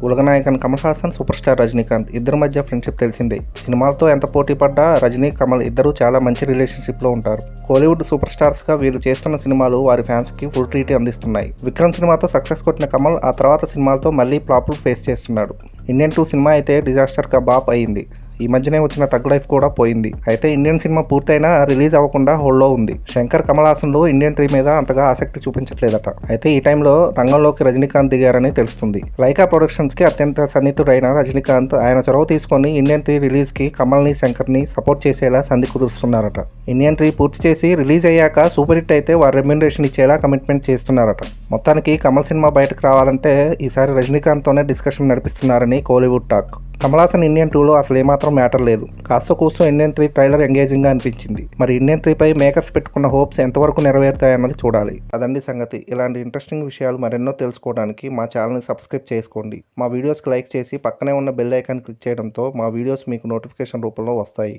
ఉలగనాయకన్ Kamal Haasan, super star Rajinikanth ఇద్దరి మధ్య friendship తెలిసిందే. సినిమాలతో ఎంత పోటీ పడ్డా రజనీ, కమల్ ఇద్దరు చాలా మంచి రిలేషన్షిప్లో ఉంటారు. కోలీవుడ్ సూపర్ స్టార్స్గా వీరు చేస్తున్న సినిమాలు వారి ఫ్యాన్స్కి ఫుల్ ట్రీట్ అందిస్తున్నాయి. విక్రమ్ సినిమాతో సక్సెస్ కొట్టిన కమల్ ఆ తర్వాత సినిమాలతో మళ్ళీ ఫ్లాప్లు ఫేస్ చేస్తున్నాడు. ఇండియన్ 2 సినిమా అయితే డిజాస్టర్గా బాప్ అయింది. ఈ మధ్యనే వచ్చిన తగ్ లైఫ్ కూడా పోయింది. అయితే ఇండియన్ సినిమా పూర్తయినా రిలీజ్ అవ్వకుండా హోల్డ్లో ఉంది. శంకర్, కమల్ హాసన్లు ఇండియన్ 3 మీద అంతగా ఆసక్తి చూపించట్లేదట. అయితే ఈ టైంలో రంగంలోకి రజనీకాంత్ దిగారని తెలుస్తుంది. లైకా ప్రొడక్షన్స్కి అత్యంత సన్నిహితుడైన రజనీకాంత్ ఆయన చొరవ తీసుకొని ఇండియన్ 3 రిలీజ్కి కమల్ని, శంకర్ని సపోర్ట్ చేసేలా సంధి కుదురుస్తున్నారట. ఇండియన్ 3 పూర్తి చేసి రిలీజ్ అయ్యాక సూపర్ హిట్ అయితే వారు రెమ్యూనరేషన్ ఇచ్చేలా కమిట్మెంట్ చేస్తున్నారట. మొత్తానికి కమల్ సినిమా బయటకు రావాలంటే ఈసారి రజనీకాంత్తోనే డిస్కషన్ నడిపిస్తున్నారని కోలీవుడ్ టాక్. కమల్ హాసన్ ఇండియన్ 2లో అసలు ఏమాత్రం మ్యాటర్ లేదు. కాస్త కూస్తో ఇండియన్ 3 ట్రైలర్ ఎంగేజింగ్గా అనిపించింది. మరి ఇండియన్ 3 పై మేకర్స్ పెట్టుకున్న హోప్స్ ఎంతవరకు నెరవేరుతాయన్నది చూడాలి. అదండి సంగతి. ఇలాంటి ఇంట్రెస్టింగ్ విషయాలు మరెన్నో తెలుసుకోవడానికి మా ఛానల్ని సబ్స్క్రైబ్ చేసుకోండి. మా వీడియోస్కి లైక్ చేసి పక్కనే ఉన్న బెల్ ఐకాన్ క్లిక్ చేయడంతో మా వీడియోస్ మీకు నోటిఫికేషన్ రూపంలో వస్తాయి.